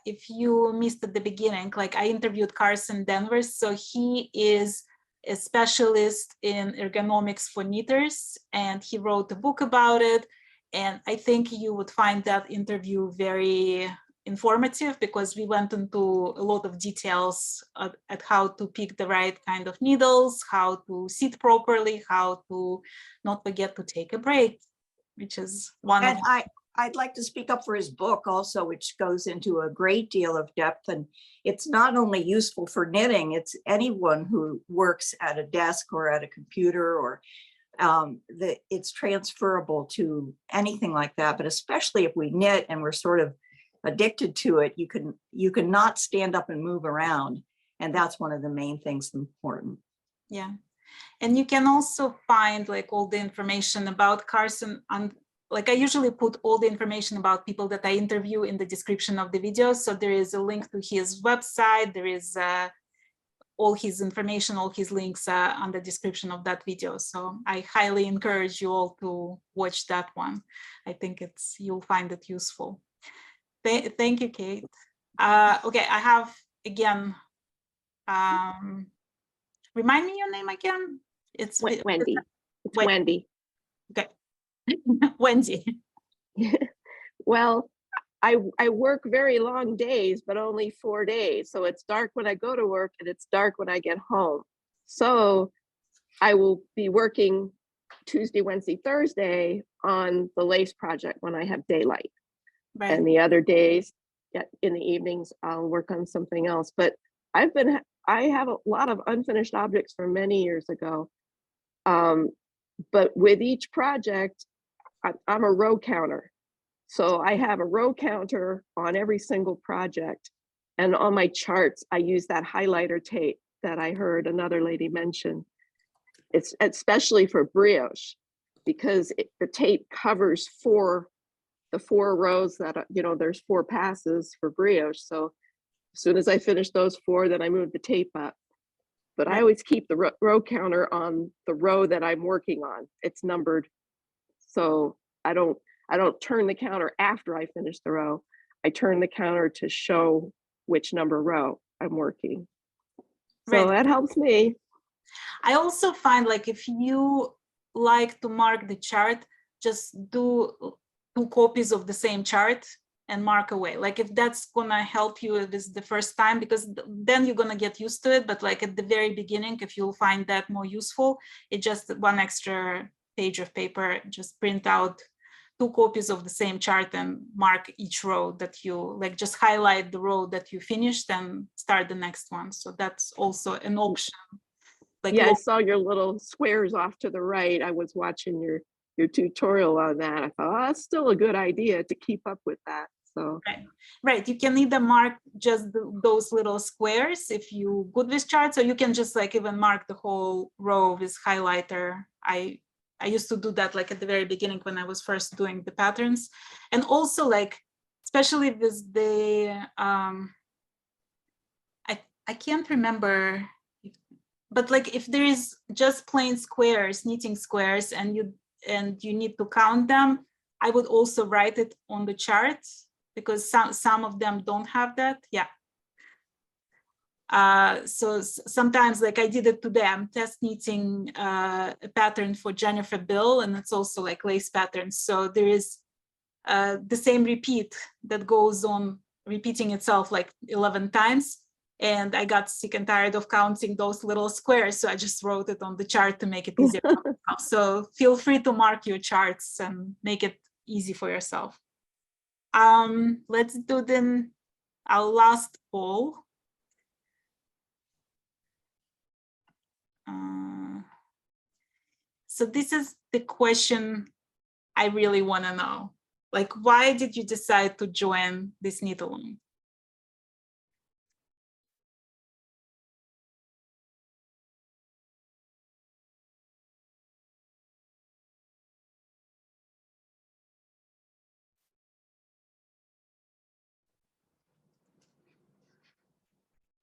if you missed at the beginning, like I interviewed Carson Demers, so he is a specialist in ergonomics for knitters, and he wrote a book about it. And I think you would find that interview very informative because we went into a lot of details at how to pick the right kind of needles, how to sit properly, how to not forget to take a break, which is one and of I'd like to speak up for his book also, which goes into a great deal of depth. And it's not only useful for knitting, it's anyone who works at a desk or at a computer, or it's transferable to anything like that. But especially if we knit and we're sort of addicted to it, you can not stand up and move around. And that's one of the main things important. Yeah. And you can also find like all the information about Carson on, like I usually put all the information about people that I interview in the description of the video. So there is a link to his website. There is all his information, all his links on the description of that video. So I highly encourage you all to watch that one. I think you'll find it useful. Thank you, Kate. Okay, I have again, remind me your name again. It's Wendy. It's Wendy. Okay. Wendy. Well, I work very long days, but only 4 days. So it's dark when I go to work and it's dark when I get home. So I will be working Tuesday, Wednesday, Thursday on the lace project when I have daylight. Right. And the other days in the evenings, I'll work on something else. But I have a lot of unfinished objects from many years ago. But with each project, I'm a row counter. So I have a row counter on every single project. And on my charts, I use that highlighter tape that I heard another lady mention. It's especially for brioche, because the tape covers the four rows that, there's 4 passes for brioche. So as soon as I finish those 4, then I move the tape up. But I always keep the row counter on the row that I'm working on. It's numbered. So I don't turn the counter after I finish the row. I turn the counter to show which number row I'm working. So that helps me. I also find like if you like to mark the chart, just do 2 copies of the same chart and mark away. Like if that's gonna help you this the first time, because then you're gonna get used to it. But like at the very beginning, if you'll find that more useful, it's just 1 extra page of paper, just print out 2 copies of the same chart and mark each row that you like, just highlight the row that you finished and start the next one. So that's also an option. Like, yeah, I saw your little squares off to the right. I was watching your tutorial on that. I thought, oh, that's still a good idea to keep up with that. So right, you can either mark just those little squares if you good with charts, or you can just like even mark the whole row with highlighter. I used to do that like at the very beginning when I was first doing the patterns. And also like, especially with the, I can't remember, but like if there is just plain squares, knitting squares, and you need to count them, I would also write it on the chart, because some of them don't have that. Yeah. So sometimes, like I did it today, I'm test knitting a pattern for Jennifer Bill, and it's also like lace patterns. So there is the same repeat that goes on repeating itself like 11 times. And I got sick and tired of counting those little squares. So I just wrote it on the chart to make it easier. So feel free to mark your charts and make it easy for yourself. Let's do then our last poll. So this is the question I really want to know. Like, why did you decide to join this knit-along?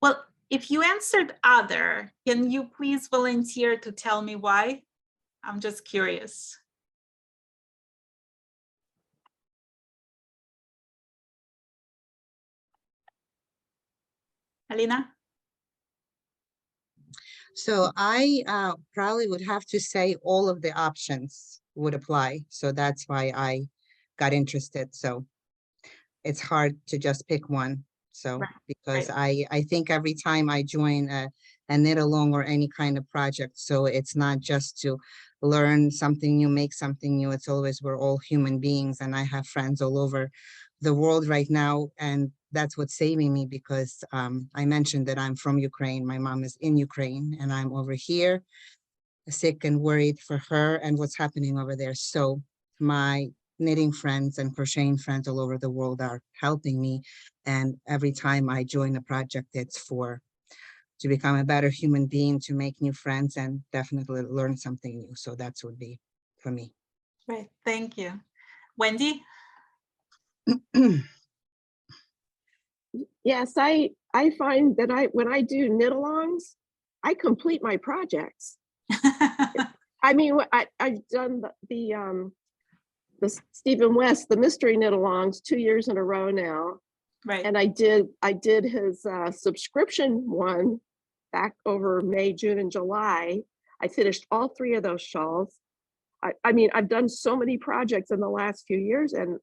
Well, if you answered other, can you please volunteer to tell me why? I'm just curious. Alina? So I probably would have to say all of the options would apply. So that's why I got interested. So it's hard to just pick one. So because I think every time I join a knit along or any kind of project, so it's not just to learn something new, make something new. It's always, we're all human beings, and I have friends all over the world right now, and that's what's saving me, because I mentioned that I'm from Ukraine. My mom is in Ukraine, and I'm over here sick and worried for her and what's happening over there. So my knitting friends and crocheting friends all over the world are helping me, and every time I join a project, it's to become a better human being, to make new friends, and definitely learn something new. So that's would be for me. Great, thank you. Wendy? Yes, I find that when I do knit-alongs, I complete my projects. I mean, I've done the Stephen West, the mystery knit-alongs 2 years in a row now. Right. And I did his subscription one back over May, June, and July. I finished all 3 of those shawls. I mean, I've done so many projects in the last few years, and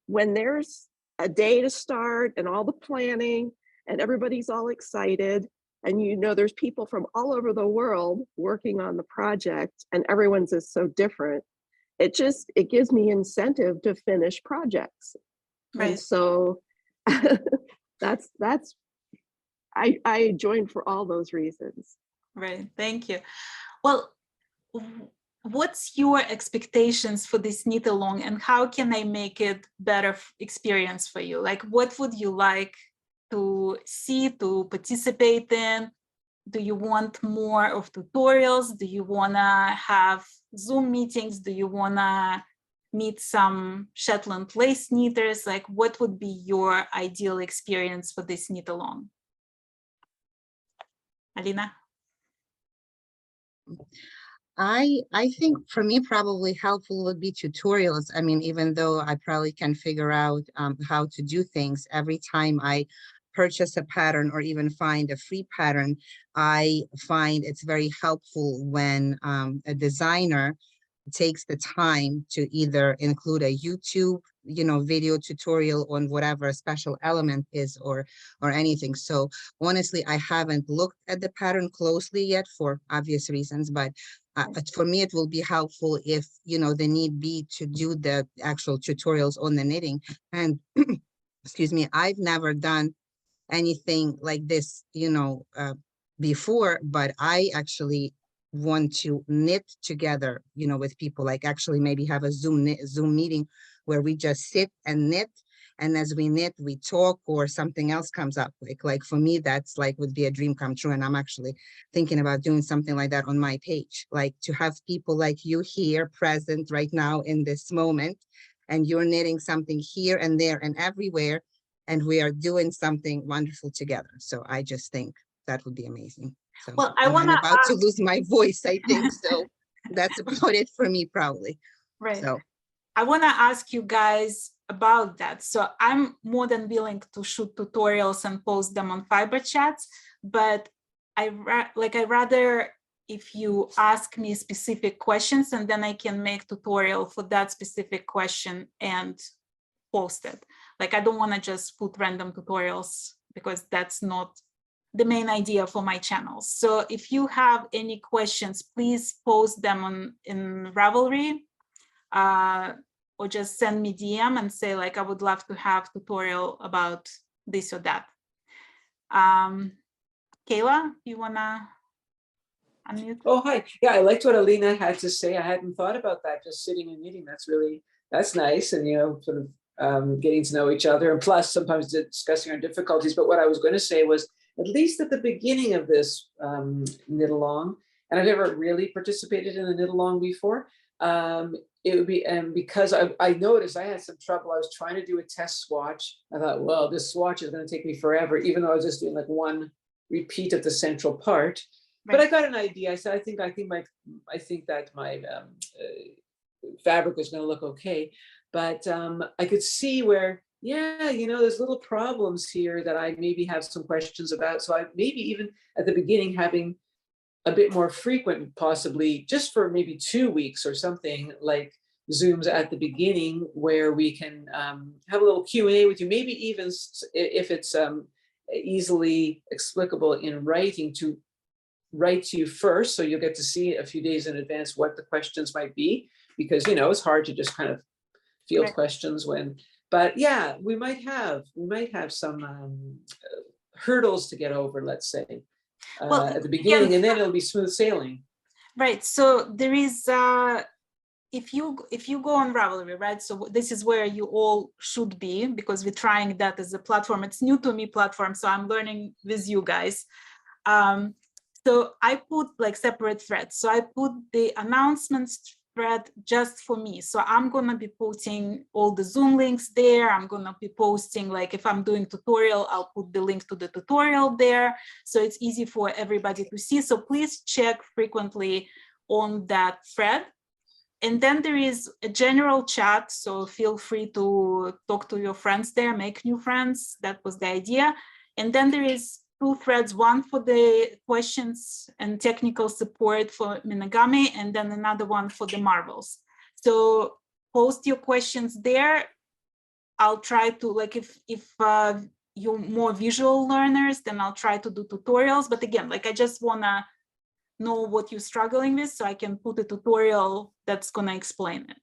when there's a day to start and all the planning and everybody's all excited, and you know there's people from all over the world working on the project, and everyone's is so different, it gives me incentive to finish projects. Right. And so I joined for all those reasons. Right, thank you. Well, what's your expectations for this knit-along, and how can I make it better experience for you? Like, what would you like to see, to participate in? Do you want more of tutorials? Do you want to have Zoom meetings? Do you want to meet some Shetland lace knitters? Like, what would be your ideal experience for this knit-along? Alina? I think for me, probably helpful would be tutorials. I mean, even though I probably can figure out how to do things, every time I purchase a pattern or even find a free pattern, I find it's very helpful when a designer takes the time to either include a YouTube, video tutorial on whatever a special element is, or anything. So honestly, I haven't looked at the pattern closely yet for obvious reasons, but for me, it will be helpful if, the need be to do the actual tutorials on the knitting. And excuse me, I've never done anything like this, before, but I actually want to knit together, with people, like actually maybe have a Zoom meeting where we just sit and knit. And as we knit, we talk, or something else comes up. Like for me, that's would be a dream come true. And I'm actually thinking about doing something like that on my page, like to have people like you here present right now in this moment, and you're knitting something here and there and everywhere, and we are doing something wonderful together. So I just think that would be amazing. So well, I'm about to lose my voice, I think. So that's about it for me, probably. Right. So I want to ask you guys about that. So I'm more than willing to shoot tutorials and post them on Fiberchats, but I rather if you ask me specific questions, and then I can make tutorial for that specific question and post it. Like, I don't want to just put random tutorials, because that's not the main idea for my channel. So if you have any questions, please post them in Ravelry, or just send me DM and say, like, I would love to have tutorial about this or that. Kayla, you wanna unmute? Oh, hi. Yeah, I liked what Alina had to say. I hadn't thought about that, just sitting and knitting. That's nice. And, sort of getting to know each other, and plus sometimes discussing our difficulties. But what I was going to say was, at least at the beginning of this knit along, and I've never really participated in a knit along before, it would be, and because I noticed I had some trouble. I was trying to do a test swatch. I thought, well, this swatch is going to take me forever, even though I was just doing like one repeat of the central part. Right. But I got an idea. I said, I think that my fabric was going to look okay. But I could see where, yeah, there's little problems here that I maybe have some questions about. So I maybe even at the beginning having a bit more frequent, possibly just for maybe 2 weeks or something, like Zooms at the beginning, where we can have a little Q&A with you, maybe even if it's easily explicable in writing, to write to you first, so you'll get to see a few days in advance what the questions might be, because it's hard to just kind of field questions when. But yeah, we might have some hurdles to get over, let's say, at the beginning, and then it'll be smooth sailing. Right. So there is, if you go on Ravelry, right? So this is where you all should be, because we're trying that as a platform. It's new to me platform, so I'm learning with you guys. So I put like separate threads. So I put the announcements thread just for me. So I'm gonna be putting all the Zoom links there. I'm gonna be posting, like if I'm doing tutorial, I'll put the link to the tutorial there. So it's easy for everybody to see. So please check frequently on that thread. And then there is a general chat. So feel free to talk to your friends there, make new friends. That was the idea. And then there is 2 threads, one for the questions and technical support for Minogame, and then another one for the marvels. So post your questions there. I'll try to, like, if you're more visual learners, then I'll try to do tutorials. But again, like, I just wanna know what you're struggling with, so I can put a tutorial that's gonna explain it.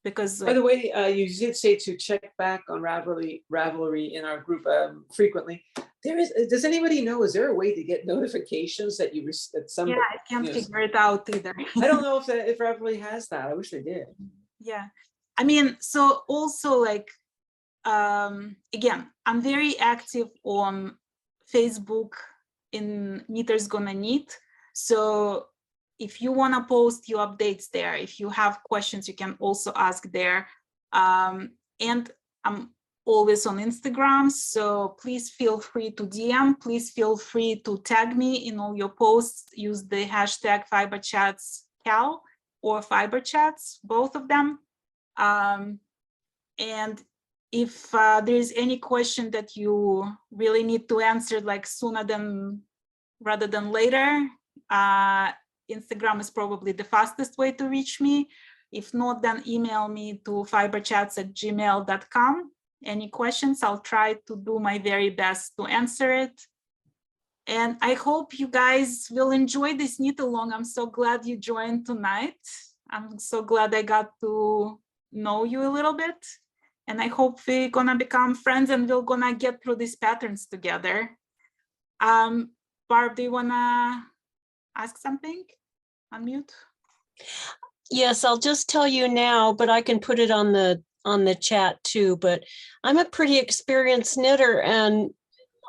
Because, by the way, you did say to check back on Ravelry in our group frequently. Does anybody know, is there a way to get notifications that that some? Yeah, I can't figure it out either. I don't know if Ravelry has that. I wish they did. Yeah, I mean, so also, like, again, I'm very active on Facebook in Knitters Gonna Knit. So if you want to post your updates there, if you have questions, you can also ask there. And I'm always on Instagram, so please feel free to DM. Please feel free to tag me in all your posts. Use the hashtag Fiberchats KAL or Fiberchats, both of them. And if there is any question that you really need to answer, like sooner rather than later, Instagram is probably the fastest way to reach me. If not, then email me to fiberchats@gmail.com. Any questions, I'll try to do my very best to answer it. And I hope you guys will enjoy this knit-along. I'm so glad you joined tonight. I'm so glad I got to know you a little bit. And I hope we're gonna become friends and we're gonna get through these patterns together. Barb, do you wanna ask something? Unmute. Yes, I'll just tell you now, but I can put it on the chat too. But I'm a pretty experienced knitter, and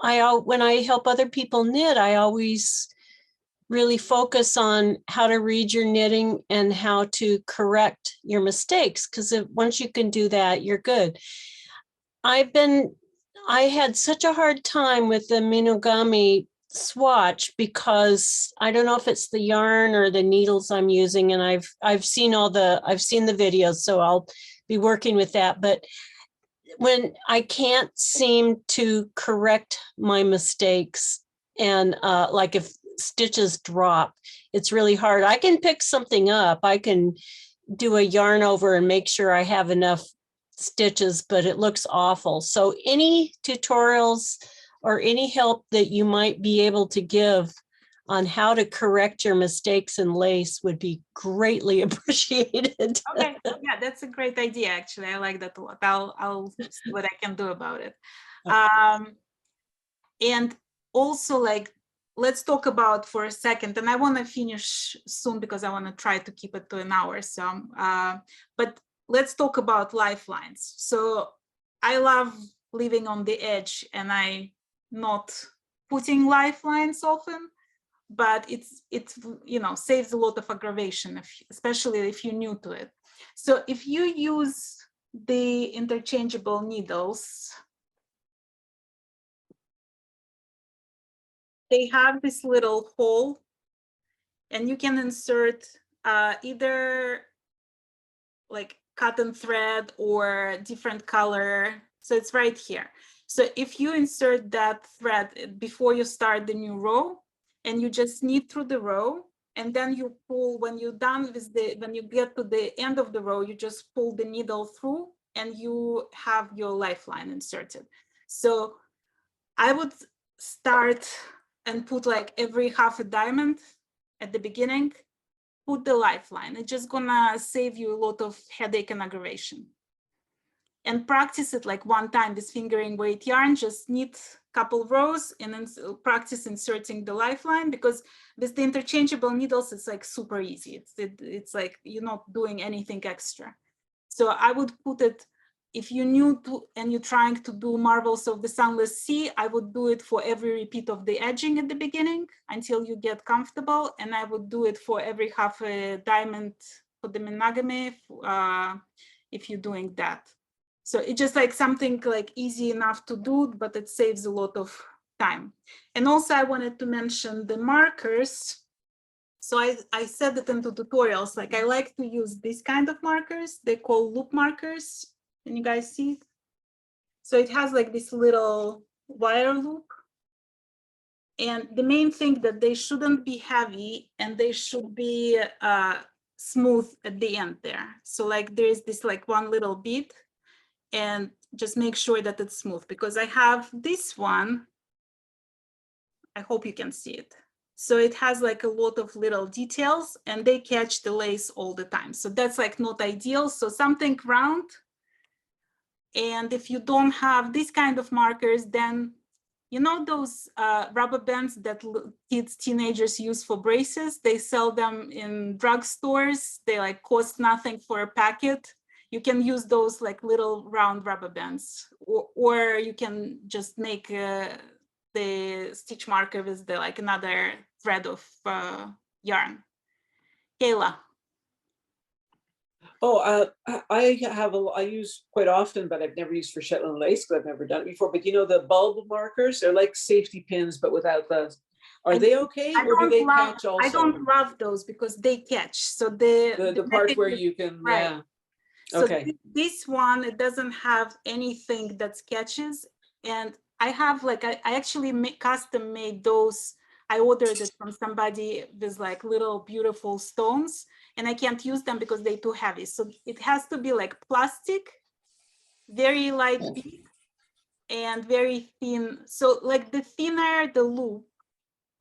when I help other people knit, I always really focus on how to read your knitting and how to correct your mistakes, because once you can do that, you're good. I had such a hard time with the Minogame swatch because I don't know if it's the yarn or the needles I'm using, and I've seen the videos, so I'll be working with that. But when I can't seem to correct my mistakes, and like if stitches drop, it's really hard. I can pick something up, I can do a yarn over and make sure I have enough stitches, but it looks awful. So any tutorials or any help that you might be able to give on how to correct your mistakes in lace would be greatly appreciated. Okay, yeah, that's a great idea. Actually, I like that a lot. I'll see what I can do about it. And also, like, let's talk about for a second, and I want to finish soon because I want to try to keep it to an hour. So, but let's talk about lifelines. So I love living on the edge, and I not putting lifelines often, but it's saves a lot of aggravation, especially if you're new to it. So if you use the interchangeable needles, they have this little hole, and you can insert either like cotton thread or different color. So it's right here. So if you insert that thread before you start the new row, and you just knit through the row, and then you pull, when you're done with when you get to the end of the row, you just pull the needle through and you have your lifeline inserted. So I would start and put like every half a diamond at the beginning, put the lifeline. It's just gonna save you a lot of headache and aggravation. And practice it like one time, this fingering weight yarn, just knit a couple rows and then practice inserting the lifeline, because with the interchangeable needles, it's like super easy. It's like you're not doing anything extra. So I would put it, if you're new to and you're trying to do Marvels of the Sunless Sea, I would do it for every repeat of the edging at the beginning until you get comfortable. And I would do it for every half a diamond for the Minogame, if you're doing that. So it's just like something like easy enough to do, but it saves a lot of time. And also I wanted to mention the markers. So I said it in the tutorials, like I like to use this kind of markers. They call loop markers. Can you guys see it? So it has like this little wire loop. And the main thing that they shouldn't be heavy and they should be smooth at the end there. So like there's this like one little bead, and just make sure that it's smooth, because I have this one. I hope you can see it. So it has like a lot of little details and they catch the lace all the time. So that's like not ideal. So something round. And if you don't have this kind of markers, then you know those rubber bands that teenagers use for braces? They sell them in drugstores. They like cost nothing for a packet. You can use those like little round rubber bands, or you can just make the stitch marker with the like another thread of yarn. Kayla. Oh, I use quite often, but I've never used for Shetland lace because I've never done it before. But you know, the bulb markers, they're like safety pins, but without the, are they okay? Or do they catch also? I don't love those because they catch. So the part where you can, right. Yeah. So Okay. this one, it doesn't have anything that catches. And I have like, I actually custom made those. I ordered it from somebody with like little beautiful stones, and I can't use them because they're too heavy. So it has to be like plastic, very light bead, and very thin. So like the thinner the loop,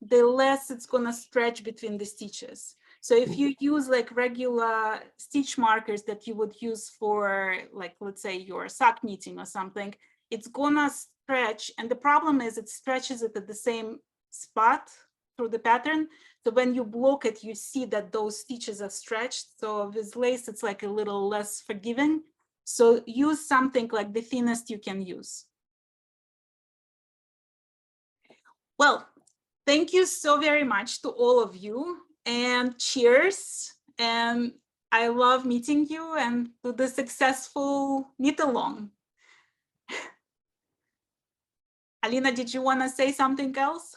the less it's gonna stretch between the stitches. So if you use like regular stitch markers that you would use for like, let's say your sock knitting or something, it's gonna stretch. And the problem is it stretches it at the same spot through the pattern. So when you block it, you see that those stitches are stretched. So with lace, it's like a little less forgiving. So use something like the thinnest you can use. Well, thank you so very much to all of you, and cheers. And I love meeting you and to the successful knit-along. Alina, did you want to say something else?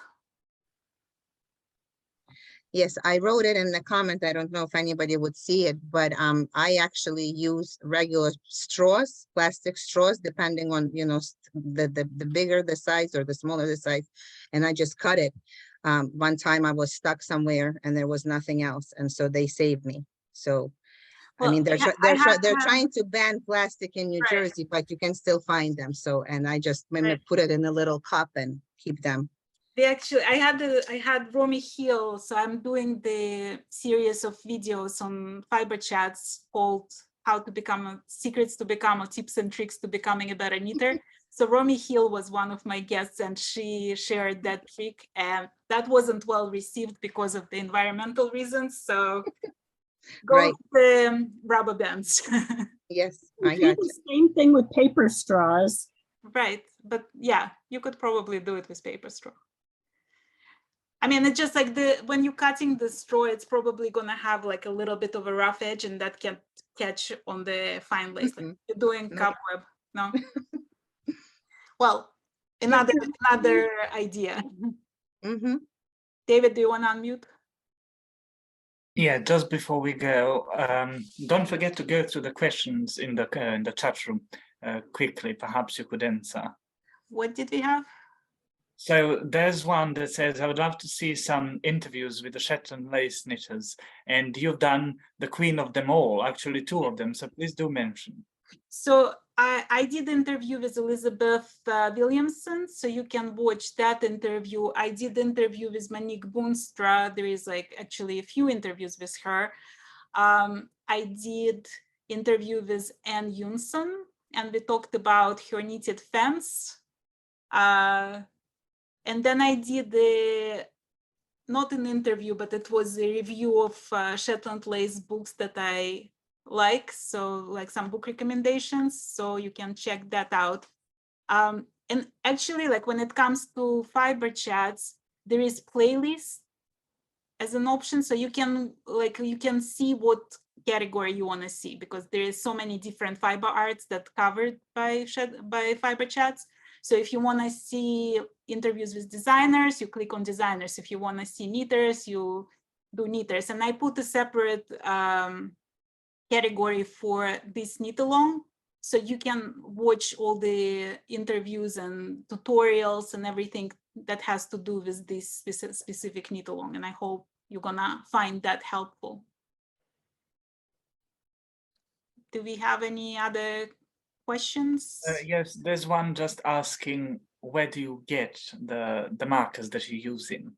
Yes, I wrote it in the comment. I don't know if anybody would see it, but I actually use regular straws, plastic straws, depending on, you know, the bigger the size or the smaller the size, and I just cut it. One time I was stuck somewhere and there was nothing else, and so they saved me. So, well, I mean, they're trying to ban plastic in New Jersey, but you can still find them. So, and I just put it in a little cup and keep them. They actually, I had Romy Hill, so I'm doing the series of videos on Fiberchats called "How to Become Secrets to Become" or Tips and Tricks to Becoming a Better Knitter. So Romy Hill was one of my guests, and she shared that trick, and that wasn't well received because of the environmental reasons. So go to the rubber bands. Yes, I got the same thing with paper straws. Right, but yeah, you could probably do it with paper straw. I mean, it's just like when you're cutting the straw, it's probably gonna have like a little bit of a rough edge, and that can catch on the fine lace. Like you're doing cobweb, no? Well, another idea. David, do you want to unmute? Yeah, just before we go, don't forget to go through the questions in the chat room quickly. Perhaps you could answer. What did we have? So there's one that says, I would love to see some interviews with the Shetland Lace knitters, and you've done the queen of them all, actually 2 of them, so please do mention. So I did interview with Elizabeth Williamson, so you can watch that interview. I did interview with Monique Boonstra. There is like actually a few interviews with her. I did interview with Anne Yunson, and we talked about her knitted fence. And then I did not an interview, but it was a review of Shetland Lace books that I like, so like some book recommendations, so you can check that out. And actually, like when it comes to Fiberchats, there is playlist as an option, so you can see what category you want to see, because there is so many different fiber arts that covered by Fiberchats. So if you want to see interviews with designers, you click on designers. If you want to see knitters, you do knitters. And I put a separate category for this knit-along, so you can watch all the interviews and tutorials and everything that has to do with this specific knit-along, and I hope you're gonna find that helpful. Do we have any other questions? Yes, there's one just asking, where do you get the markers that you're using?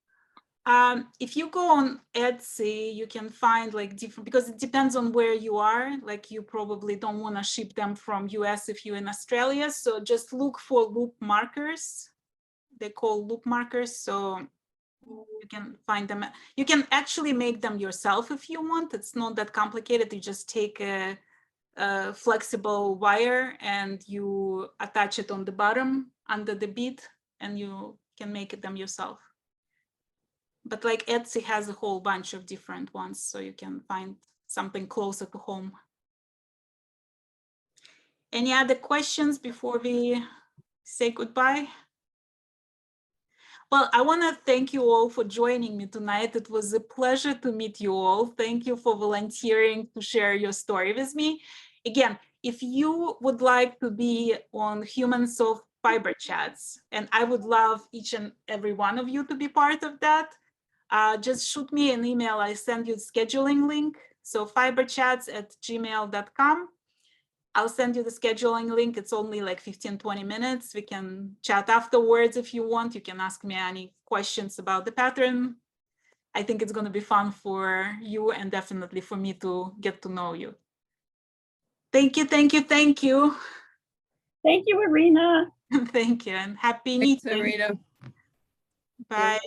If you go on Etsy, you can find like different, because it depends on where you are. Like you probably don't want to ship them from US if you're in Australia. So just look for loop markers. They call loop markers. So you can find them. You can actually make them yourself if you want. It's not that complicated. You just take a flexible wire and you attach it on the bottom under the bead, and you can make them yourself. But like Etsy has a whole bunch of different ones, so you can find something closer to home. Any other questions before we say goodbye? Well, I want to thank you all for joining me tonight. It was a pleasure to meet you all. Thank you for volunteering to share your story with me. Again, if you would like to be on Humans of Fiberchats, and I would love each and every one of you to be part of that, just shoot me an email. I send you the scheduling link. So fiberchats@gmail.com. I'll send you the scheduling link. It's only like 15-20 minutes. We can chat afterwards if you want. You can ask me any questions about the pattern. I think it's going to be fun for you and definitely for me to get to know you. Thank you, thank you, thank you. Thank you, Irina. Thank you, and happy knitting. Irina. Bye.